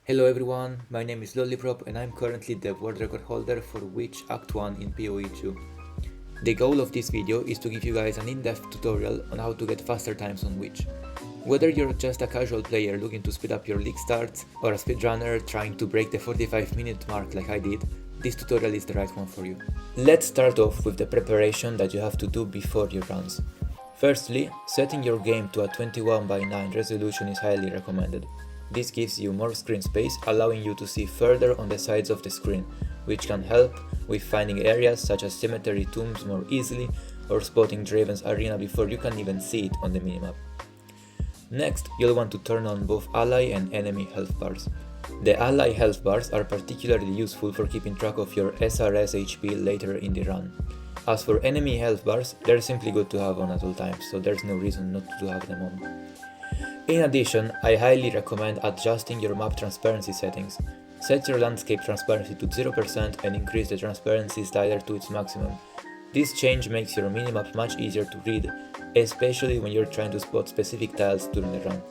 Hello everyone, my name is Lollipop and I'm currently the world record holder for Witch Act 1 in PoE2. The goal of this video is to give you guys an in-depth tutorial on how to get faster times on Witch. Whether you're just a casual player looking to speed up your league starts or a speedrunner trying to break the 45-minute mark like I did, this tutorial is the right one for you. Let's start off with the preparation that you have to do before your runs. Firstly, setting your game to a 21:9 resolution is highly recommended. This gives you more screen space, allowing you to see further on the sides of the screen, which can help with finding areas such as cemetery tombs more easily or spotting Draven's arena before you can even see it on the minimap. Next, you'll want to turn on both ally and enemy health bars. The ally health bars are particularly useful for keeping track of your SRS HP later in the run. As for enemy health bars, they're simply good to have on at all times, so there's no reason not to have them on. In addition, I highly recommend adjusting your map transparency settings. Set your landscape transparency to 0% and increase the transparency slider to its maximum. This change makes your minimap much easier to read, especially when you're trying to spot specific tiles during the run.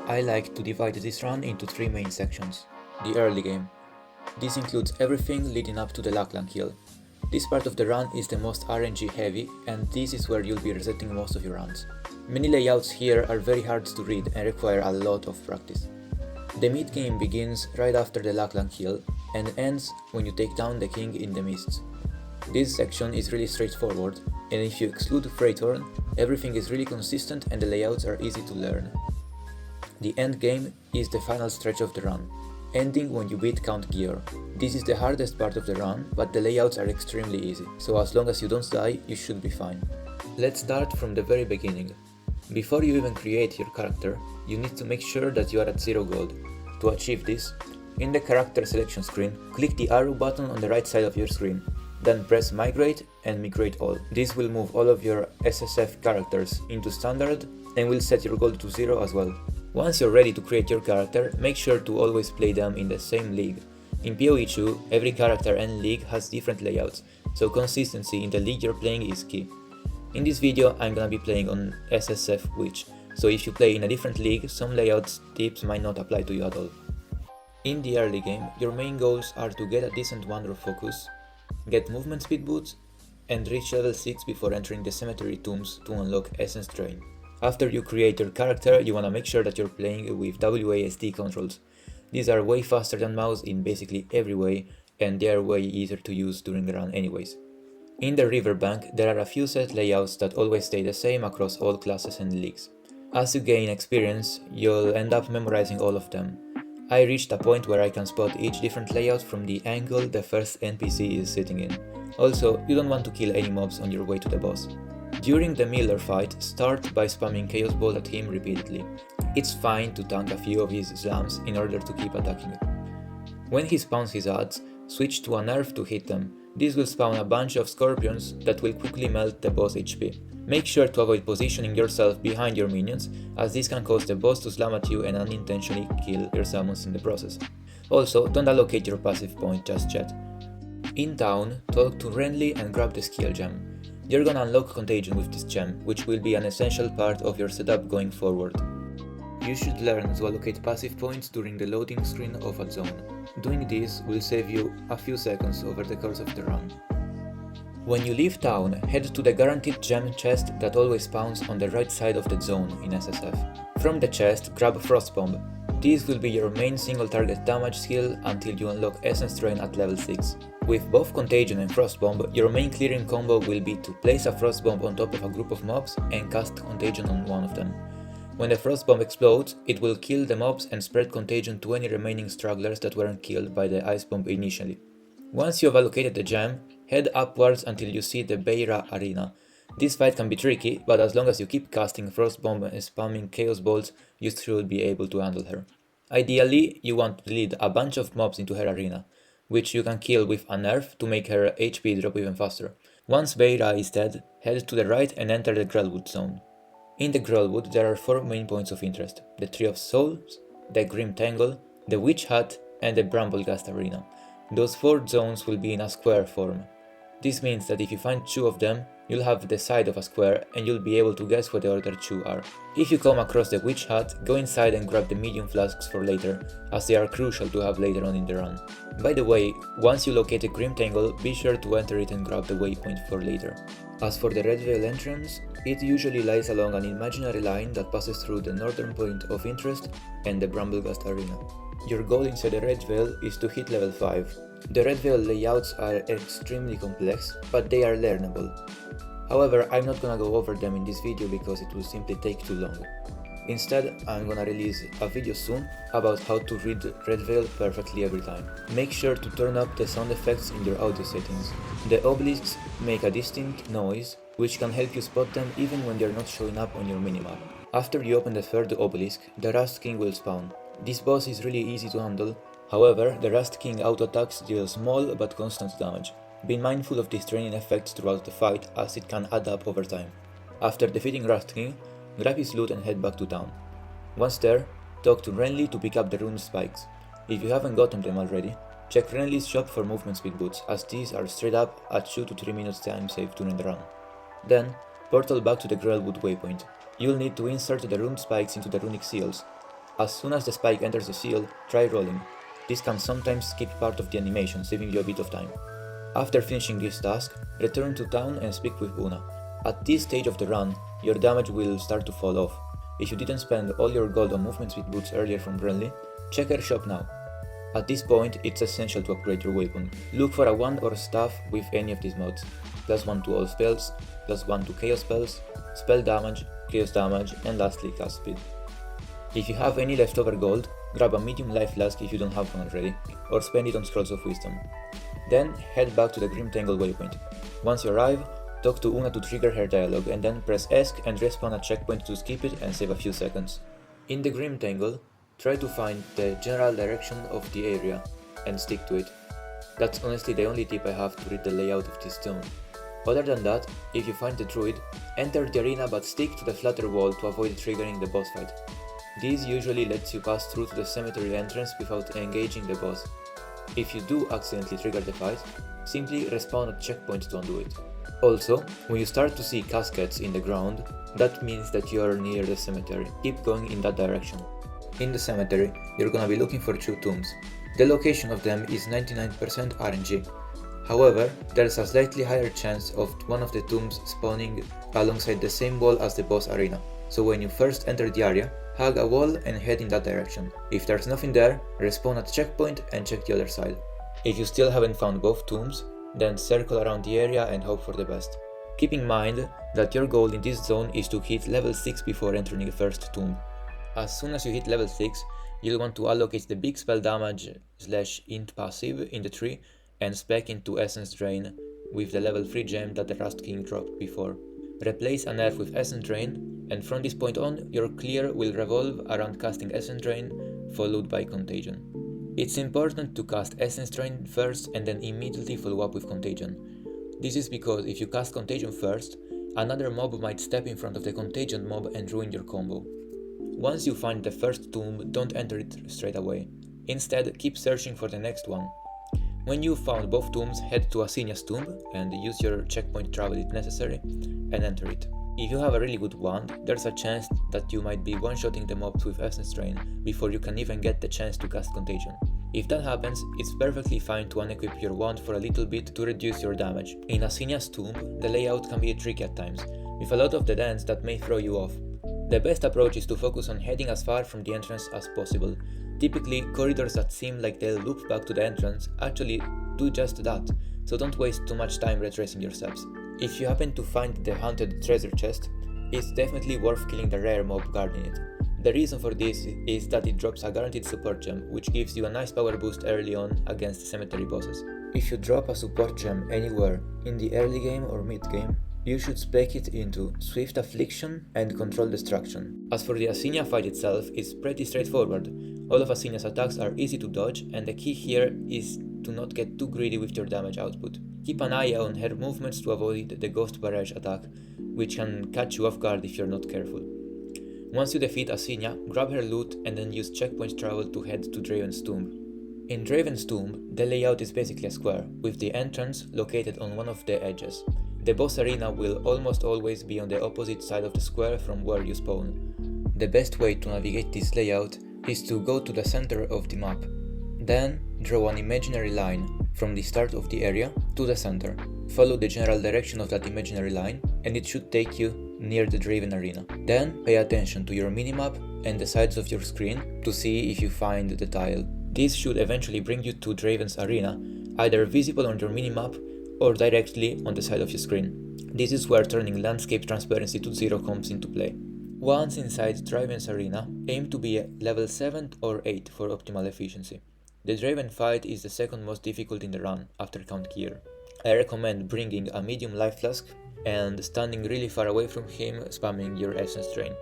I like to divide this run into three main sections. The early game. This includes everything leading up to the Laklang Hill. This part of the run is the most RNG heavy, and this is where you'll be resetting most of your runs. Many layouts here are very hard to read and require a lot of practice. The mid-game begins right after the Laklang Hill and ends when you take down the king in the mists. This section is really straightforward, and if you exclude Freithorn, everything is really consistent and the layouts are easy to learn. The endgame is the final stretch of the run, ending when you beat Count Gear. This is the hardest part of the run, but the layouts are extremely easy, so as long as you don't die, you should be fine. Let's start from the very beginning. Before you even create your character, you need to make sure that you are at 0 gold. To achieve this, in the character selection screen, click the arrow button on the right side of your screen, then press Migrate and Migrate All. This will move all of your SSF characters into standard and will set your gold to 0 as well. Once you're ready to create your character, make sure to always play them in the same league. In PoE2, every character and league has different layouts, so consistency in the league you're playing is key. In this video, I'm gonna be playing on SSF Witch, so if you play in a different league, some layouts tips might not apply to you at all. In the early game, your main goals are to get a decent Wanderer focus, get movement speed boots, and reach level 6 before entering the cemetery tombs to unlock Essence Drain. After you create your character, you wanna make sure that you're playing with WASD controls. These are way faster than mouse in basically every way, and they are way easier to use during the run anyways. In the riverbank, there are a few set layouts that always stay the same across all classes and leagues. As you gain experience, you'll end up memorizing all of them. I reached a point where I can spot each different layout from the angle the first NPC is sitting in. Also, you don't want to kill any mobs on your way to the boss. During the Miller fight, start by spamming Chaos Ball at him repeatedly. It's fine to tank a few of his slams in order to keep attacking it. When he spawns his adds, switch to a nerf to hit them. This will spawn a bunch of scorpions that will quickly melt the boss HP. Make sure to avoid positioning yourself behind your minions, as this can cause the boss to slam at you and unintentionally kill your summons in the process. Also, don't allocate your passive point just yet. In town, talk to Renly and grab the skill gem. You're gonna unlock Contagion with this gem, which will be an essential part of your setup going forward. You should learn to allocate passive points during the loading screen of a zone. Doing this will save you a few seconds over the course of the run. When you leave town, head to the guaranteed gem chest that always spawns on the right side of the zone in SSF. From the chest, grab Frost Bomb. This will be your main single target damage skill until you unlock Essence Drain at level 6. With both Contagion and Frost Bomb, your main clearing combo will be to place a Frost Bomb on top of a group of mobs and cast Contagion on one of them. When the Frost Bomb explodes, it will kill the mobs and spread Contagion to any remaining stragglers that weren't killed by the Ice Bomb initially. Once you have allocated the gem, head upwards until you see the Beira Arena. This fight can be tricky, but as long as you keep casting Frost Bomb and spamming Chaos Balls, you should be able to handle her. Ideally, you want to lead a bunch of mobs into her arena, which you can kill with a nerf to make her HP drop even faster. Once Beira is dead, head to the right and enter the Grellwood zone. In the Grellwood, there are 4 main points of interest: the Tree of Souls, the Grim Tangle, the Witch Hut, and the Bramblegast Arena. Those 4 zones will be in a square form. This means that if you find 2 of them, You'll have the side of a square and you'll be able to guess what the other two are. If you come across the witch hut, go inside and grab the medium flasks for later, as they are crucial to have later on in the run. By the way, once you locate a Grim Tangle, be sure to enter it and grab the waypoint for later. As for the Red Veil entrance, it usually lies along an imaginary line that passes through the northern point of interest and the Bramblegast arena. Your goal inside the Red Veil is to hit level 5. The Red Veil layouts are extremely complex, but they are learnable. However, I'm not gonna go over them in this video because it will simply take too long. Instead, I'm gonna release a video soon about how to read Red Veil perfectly every time. Make sure to turn up the sound effects in your audio settings. The obelisks make a distinct noise, which can help you spot them even when they're not showing up on your minimap. After you open the third obelisk, the Rust King will spawn. This boss is really easy to handle, however, the Rust King auto-attacks deal small but constant damage. Be mindful of these draining effects throughout the fight, as it can add up over time. After defeating Rust King, grab his loot and head back to town. Once there, talk to Renly to pick up the rune spikes. If you haven't gotten them already, check Renly's shop for movement speed boots, as these are straight up at 2 to 3 minutes time save during the run. Then, portal back to the Grellwood waypoint. You'll need to insert the rune spikes into the runic seals. As soon as the spike enters the seal, try rolling. This can sometimes skip part of the animation, saving you a bit of time. After finishing this task, return to town and speak with Una. At this stage of the run, your damage will start to fall off. If you didn't spend all your gold on movement speed boots earlier from Renly, check her shop now. At this point, it's essential to upgrade your weapon. Look for a wand or staff with any of these mods. +1 to all spells, +1 to chaos spells, spell damage, chaos damage, and lastly cast speed. If you have any leftover gold, grab a medium life flask if you don't have one already, or spend it on Scrolls of Wisdom. Then head back to the Grim Tangle waypoint. Once you arrive, talk to Una to trigger her dialogue, and then press ESC and respawn a checkpoint to skip it and save a few seconds. In the Grim Tangle, try to find the general direction of the area and stick to it. That's honestly the only tip I have to read the layout of this zone. Other than that, if you find the druid, enter the arena but stick to the flatter wall to avoid triggering the boss fight. This usually lets you pass through to the cemetery entrance without engaging the boss. If you do accidentally trigger the fight, simply respawn at checkpoint to undo it. Also, when you start to see caskets in the ground, that means that you are near the cemetery. Keep going in that direction. In the cemetery, you're gonna be looking for 2 tombs. The location of them is 99% RNG. However, there's a slightly higher chance of one of the tombs spawning alongside the same wall as the boss arena. So when you first enter the area, hug a wall and head in that direction. If there's nothing there, respawn at checkpoint and check the other side. If you still haven't found both tombs, then circle around the area and hope for the best. Keep in mind that your goal in this zone is to hit level 6 before entering the first tomb. As soon as you hit level 6, you'll want to allocate the big spell damage / int passive in the tree and spec into Essence Drain with the level 3 gem that the Rust King dropped before. Replace a nerf with Essence Drain, and from this point on, your clear will revolve around casting Essence Drain, followed by Contagion. It's important to cast Essence Drain first and then immediately follow up with Contagion. This is because if you cast Contagion first, another mob might step in front of the Contagion mob and ruin your combo. Once you find the first tomb, don't enter it straight away. Instead, keep searching for the next one. When you've found both tombs, head to Asinia's tomb and use your checkpoint travel if necessary, and enter it. If you have a really good wand, there's a chance that you might be one-shotting the mobs with Essence Drain before you can even get the chance to cast Contagion. If that happens, it's perfectly fine to unequip your wand for a little bit to reduce your damage. In Asinia's tomb, the layout can be tricky at times, with a lot of dead ends that may throw you off. The best approach is to focus on heading as far from the entrance as possible. Typically, corridors that seem like they'll loop back to the entrance actually do just that, so don't waste too much time retracing your steps. If you happen to find the haunted treasure chest, it's definitely worth killing the rare mob guarding it. The reason for this is that it drops a guaranteed support gem, which gives you a nice power boost early on against cemetery bosses. If you drop a support gem anywhere, in the early game or mid game, you should spec it into Swift Affliction and Control Destruction. As for the Asinia fight itself, it's pretty straightforward. All of Asinia's attacks are easy to dodge, and the key here is to not get too greedy with your damage output. Keep an eye on her movements to avoid the Ghost Barrage attack, which can catch you off guard if you're not careful. Once you defeat Asinia, grab her loot and then use checkpoint travel to head to Draven's tomb. In Draven's tomb, the layout is basically a square, with the entrance located on one of the edges. The boss arena will almost always be on the opposite side of the square from where you spawn. The best way to navigate this layout is to go to the center of the map. Then draw an imaginary line from the start of the area to the center. Follow the general direction of that imaginary line and it should take you near the Draven arena. Then pay attention to your minimap and the sides of your screen to see if you find the tile. This should eventually bring you to Draven's arena, either visible on your minimap or directly on the side of your screen. This is where turning landscape transparency to 0 comes into play. Once inside Draven's arena, aim to be level 7 or 8 for optimal efficiency. The Draven fight is the second most difficult in the run after Count Gear. I recommend bringing a medium life flask and standing really far away from him, spamming your essence drain.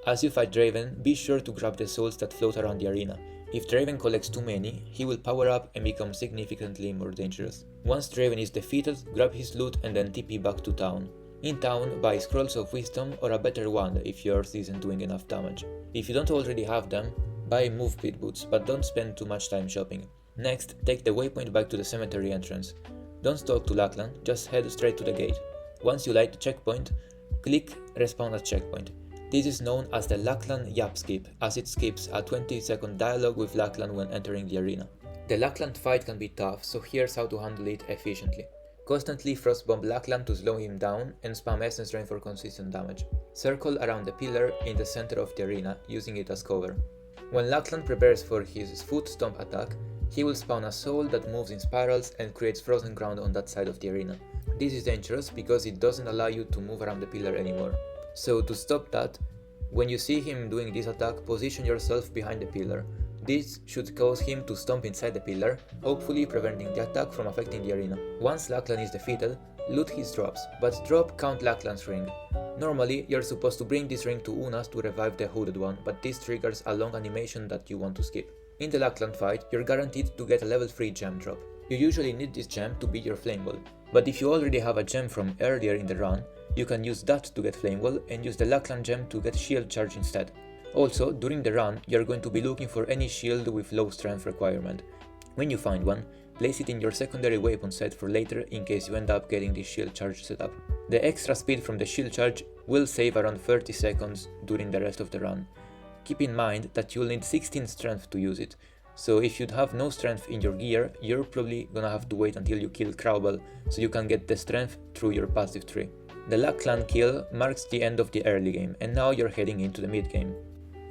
As you fight Draven, be sure to grab the souls that float around the arena. If Draven collects too many, he will power up and become significantly more dangerous. Once Draven is defeated, grab his loot and then TP back to town. In town, buy Scrolls of Wisdom or a better wand if yours isn't doing enough damage. If you don't already have them, buy Move Pit Boots, but don't spend too much time shopping. Next, take the waypoint back to the cemetery entrance. Don't talk to Lachlan, just head straight to the gate. Once you light the checkpoint, click Respawn at Checkpoint. This is known as the Lachlan Yap Skip, as it skips a 20-second dialogue with Lachlan when entering the arena. The Lachlan fight can be tough, so here's how to handle it efficiently. Constantly Frostbomb Lachlan to slow him down and spam Essence Drain for consistent damage. Circle around the pillar in the center of the arena, using it as cover. When Lachlan prepares for his foot stomp attack, he will spawn a soul that moves in spirals and creates frozen ground on that side of the arena. This is dangerous because it doesn't allow you to move around the pillar anymore. So to stop that, when you see him doing this attack, position yourself behind the pillar. This should cause him to stomp inside the pillar, hopefully preventing the attack from affecting the arena. Once Lachlan is defeated, loot his drops, but drop Count Lachlan's ring. Normally, you're supposed to bring this ring to Unas to revive the hooded one, but this triggers a long animation that you want to skip. In the Lachlan fight, you're guaranteed to get a level 3 gem drop. You usually need this gem to beat your Flame Wall, but if you already have a gem from earlier in the run, you can use that to get Flame Wall and use the Lachlan gem to get Shield Charge instead. Also, during the run, you're going to be looking for any shield with low strength requirement. When you find one, place it in your secondary weapon set for later in case you end up getting the shield charge setup. The extra speed from the shield charge will save around 30 seconds during the rest of the run. Keep in mind that you'll need 16 strength to use it, so if you'd have no strength in your gear, you're probably gonna have to wait until you kill Crowbell so you can get the strength through your passive tree. The Lachlan kill marks the end of the early game, and now you're heading into the mid-game.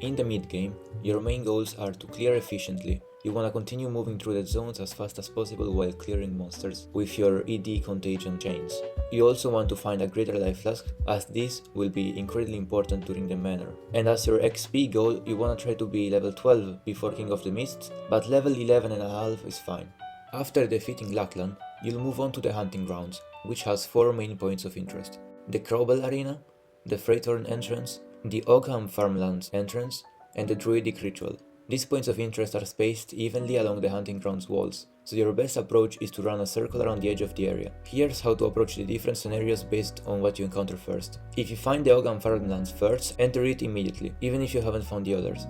In the mid-game, your main goals are to clear efficiently. You wanna continue moving through the zones as fast as possible while clearing monsters with your ED contagion chains. You also want to find a greater life flask, as this will be incredibly important during the manor. And as your XP goal, you wanna try to be level 12 before King of the Mists, but level 11.5 is fine. After defeating Lachlan, you'll move on to the hunting grounds, which has 4 main points of interest: the Crowbell Arena, the Freytorn entrance, the Ogham Farmlands entrance, and the Druidic Ritual. These points of interest are spaced evenly along the hunting grounds walls, so your best approach is to run a circle around the edge of the area. Here's how to approach the different scenarios based on what you encounter first. If you find the Ogham Farmlands first, enter it immediately, even if you haven't found the others.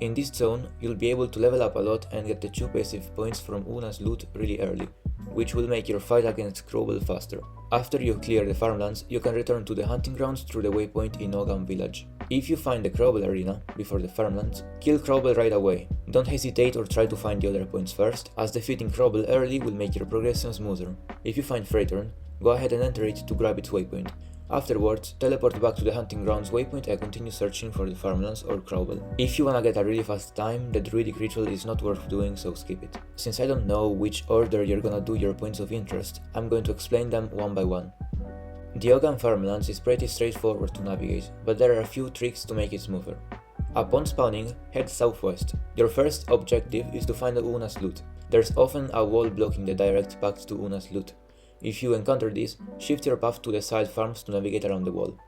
In this zone, you'll be able to level up a lot and get the 2 passive points from Una's loot really early, which will make your fight against Crowbell faster. After you clear the farmlands, you can return to the hunting grounds through the waypoint in Ogham village. If you find the Crowbell arena before the farmlands, kill Crowbell right away. Don't hesitate or try to find the other points first, as defeating Crowbell early will make your progression smoother. If you find Freytorn, go ahead and enter it to grab its waypoint. Afterwards, teleport back to the hunting grounds waypoint and continue searching for the farmlands or Crowbell. If you wanna get a really fast time, the Druidic Ritual is not worth doing, so skip it. Since I don't know which order you're gonna do your points of interest, I'm going to explain them one by one. The Ogham Farmlands is pretty straightforward to navigate, but there are a few tricks to make it smoother. Upon spawning, head southwest. Your first objective is to find Una's loot. There's often a wall blocking the direct path to Una's loot. If you encounter this, shift your path to the side farms to navigate around the wall.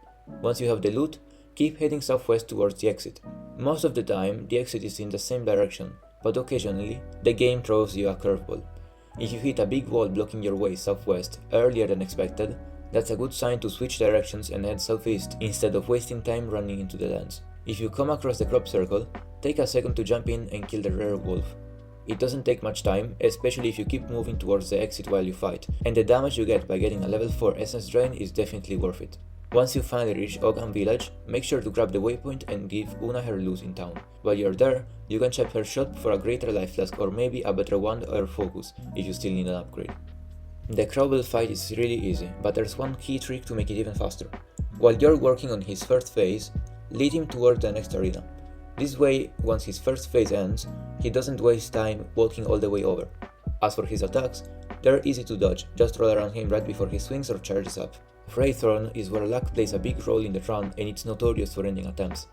Once you have the loot, keep heading southwest towards the exit. Most of the time, the exit is in the same direction, but occasionally, the game throws you a curveball. If you hit a big wall blocking your way southwest earlier than expected, that's a good sign to switch directions and head southeast instead of wasting time running into the lands. If you come across the crop circle, take a second to jump in and kill the rare wolf. It doesn't take much time, especially if you keep moving towards the exit while you fight, and the damage you get by getting a level 4 essence drain is definitely worth it. Once you finally reach Earlygame village, make sure to grab the waypoint and give Una her loot in town. While you're there, you can check her shop for a greater life flask or maybe a better wand or focus if you still need an upgrade. The Crowbell fight is really easy, but there's one key trick to make it even faster. While you're working on his first phase, lead him toward the next arena. This way, once his first phase ends, he doesn't waste time walking all the way over. As for his attacks, they're easy to dodge, just roll around him right before he swings or charges up. Wraiththorn is where luck plays a big role in the run and it's notorious for ending attempts.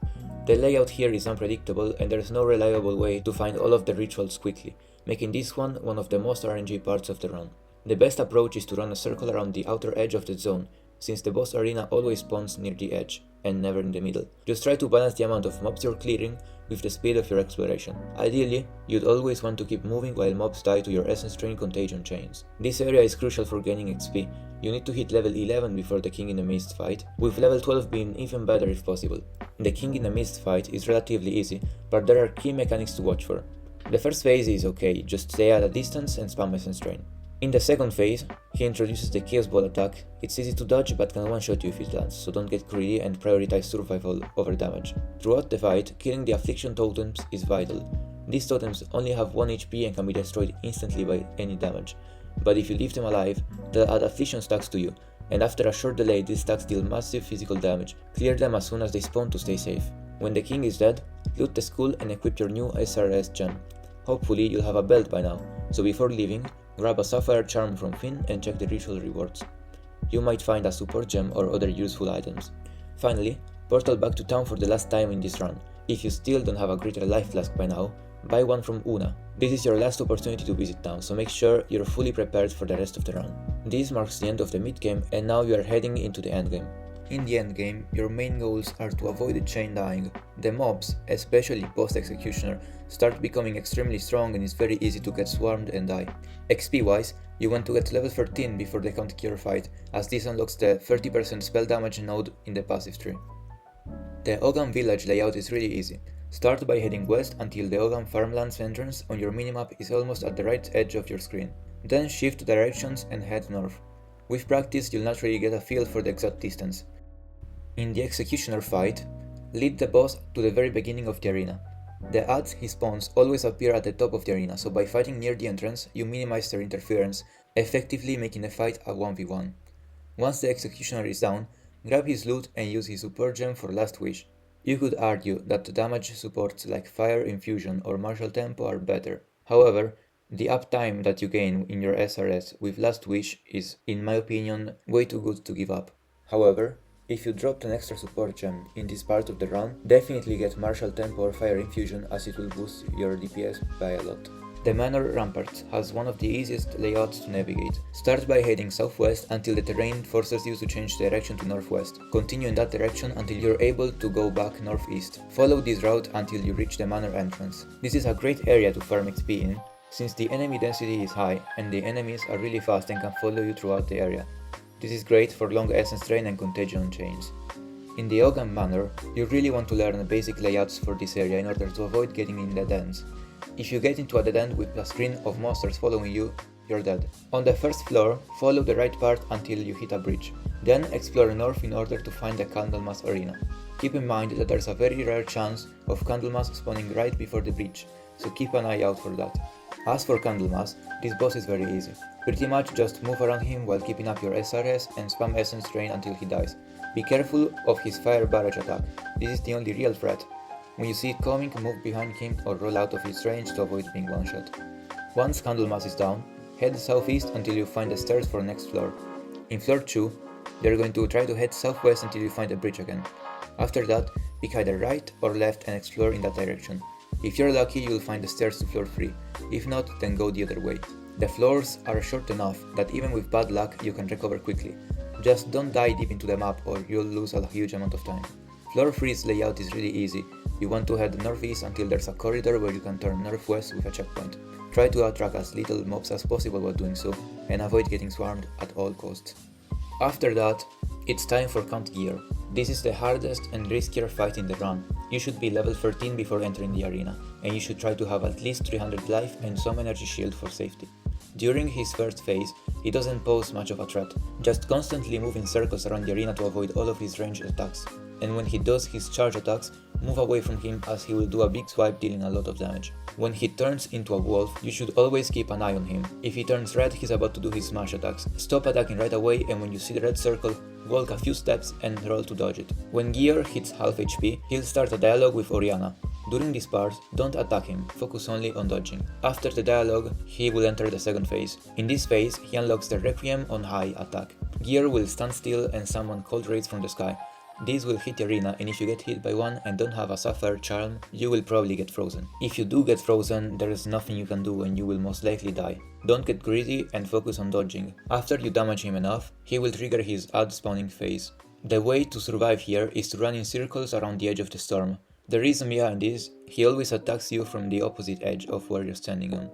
The layout here is unpredictable and there's no reliable way to find all of the rituals quickly, making this one of the most RNG parts of the run. The best approach is to run a circle around the outer edge of the zone, since the boss arena always spawns near the edge, and never in the middle. Just try to balance the amount of mobs you're clearing with the speed of your exploration. Ideally, you'd always want to keep moving while mobs die to your essence drain contagion chains. This area is crucial for gaining XP. You need to hit level 11 before the King in the Mist fight, with level 12 being even better if possible. The King in the Mist fight is relatively easy, but there are key mechanics to watch for. The first phase is okay, just stay at a distance and spam essence drain. In the second phase, he introduces the Chaos Ball attack. It's easy to dodge but can one-shot you if it lands, so don't get greedy and prioritize survival over damage. Throughout the fight, killing the Affliction totems is vital. These totems only have 1 HP and can be destroyed instantly by any damage, but if you leave them alive, they'll add Affliction stacks to you, and after a short delay these stacks deal massive physical damage. Clear them as soon as they spawn to stay safe. When the king is dead, loot the skull and equip your new SRS gem. Hopefully you'll have a belt by now, so before leaving, grab a Sapphire Charm from Finn and check the ritual rewards. You might find a support gem or other useful items. Finally, portal back to town for the last time in this run. If you still don't have a greater life flask by now, buy one from Una. This is your last opportunity to visit town, so make sure you're fully prepared for the rest of the run. This marks the end of the mid-game and now you are heading into the endgame. In the endgame, your main goals are to avoid the chain dying. The mobs, especially post-executioner, start becoming extremely strong and it's very easy to get swarmed and die. XP wise, you want to get level 13 before the Count Cure fight, as this unlocks the 30% spell damage node in the passive tree. The Earlygame village layout is really easy. Start by heading west until the Earlygame farmlands entrance on your minimap is almost at the right edge of your screen. Then shift directions and head north. With practice, you'll naturally get a feel for the exact distance. In the Executioner fight, lead the boss to the very beginning of the arena. The ads he spawns always appear at the top of the arena, so by fighting near the entrance, you minimize their interference, effectively making the fight a 1v1. Once the Executioner is down, grab his loot and use his support gem for Last Wish. You could argue that the damage supports like Fire Infusion or Martial Tempo are better. However, the uptime that you gain in your SRS with Last Wish is, in my opinion, way too good to give up. However, if you dropped an extra support gem in this part of the run, definitely get Martial Tempo or Fire Infusion as it will boost your DPS by a lot. The Manor Rampart has one of the easiest layouts to navigate. Start by heading southwest until the terrain forces you to change direction to northwest. Continue in that direction until you're able to go back northeast. Follow this route until you reach the Manor entrance. This is a great area to farm XP in, since the enemy density is high and the enemies are really fast and can follow you throughout the area. This is great for long essence drain and contagion chains. In the Earlygame Manor, you really want to learn the basic layouts for this area in order to avoid getting in dead ends. If you get into a dead end with a screen of monsters following you, you're dead. On the first floor, follow the right part until you hit a bridge. Then explore north in order to find the Candlemas arena. Keep in mind that there's a very rare chance of Candlemas spawning right before the bridge, so keep an eye out for that. As for Candlemas, this boss is very easy. Pretty much just move around him while keeping up your SRS and spam essence drain until he dies. Be careful of his fire barrage attack, this is the only real threat. When you see it coming, move behind him or roll out of his range to avoid being one-shot. Once Candlemas is down, head southeast until you find the stairs for next floor. In floor 2, you're going to try to head southwest until you find the bridge again. After that, pick either right or left and explore in that direction. If you're lucky, you'll find the stairs to floor 3, if not, then go the other way. The floors are short enough that even with bad luck you can recover quickly. Just don't die deep into the map or you'll lose a huge amount of time. Floor 3's layout is really easy. You want to head northeast until there's a corridor where you can turn northwest with a checkpoint. Try to attract as little mobs as possible while doing so, and avoid getting swarmed at all costs. After that, it's time for Count Gear. This is the hardest and riskier fight in the run, You should be level 13 before entering the arena, and you should try to have at least 300 life and some energy shield for safety. During his first phase, he doesn't pose much of a threat, just constantly move in circles around the arena to avoid all of his ranged attacks. And when he does his charge attacks, move away from him as he will do a big swipe dealing a lot of damage. When he turns into a wolf, you should always keep an eye on him. If he turns red, he's about to do his smash attacks. Stop attacking right away, and when you see the red circle, walk a few steps and roll to dodge it. When Gear hits half HP, he'll start a dialogue with Orianna. During this part, don't attack him, focus only on dodging. After the dialogue, he will enter the second phase. In this phase, he unlocks the Requiem on high attack. Gear will stand still and summon cold rays from the sky. These will hit the arena, and if you get hit by one and don't have a Sapphire charm, you will probably get frozen. If you do get frozen, there is nothing you can do and you will most likely die. Don't get greedy and focus on dodging. After you damage him enough, he will trigger his ad spawning phase. The way to survive here is to run in circles around the edge of the storm. The reason behind this, he always attacks you from the opposite edge of where you're standing on.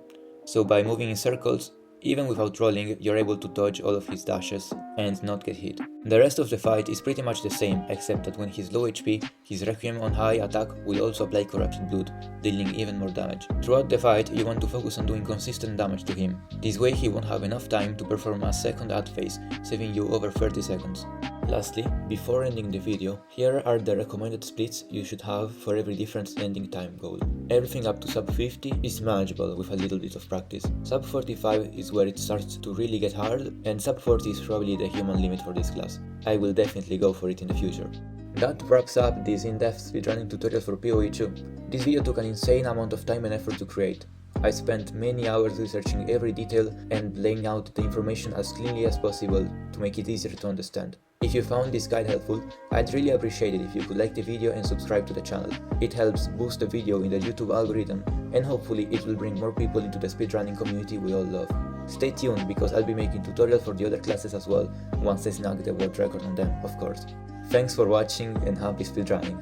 So by moving in circles, even without rolling, you're able to dodge all of his dashes and not get hit. The rest of the fight is pretty much the same, except that when he's low HP, his Requiem on high attack will also apply Corrupted Blood, dealing even more damage. Throughout the fight, you want to focus on doing consistent damage to him. This way he won't have enough time to perform a second ad phase, saving you over 30 seconds. Lastly, before ending the video, here are the recommended splits you should have for every different ending time goal. Everything up to sub 50 is manageable with a little bit of practice. Sub 45 is where it starts to really get hard, and sub 40 is probably the human limit for this class. I will definitely go for it in the future. That wraps up this in-depth speedrunning tutorial for PoE2. This video took an insane amount of time and effort to create. I spent many hours researching every detail and laying out the information as cleanly as possible to make it easier to understand. If you found this guide helpful, I'd really appreciate it if you could like the video and subscribe to the channel. It helps boost the video in the YouTube algorithm, and hopefully it will bring more people into the speedrunning community we all love. Stay tuned because I'll be making tutorials for the other classes as well, once I snag the world record on them, of course. Thanks for watching and happy speedrunning!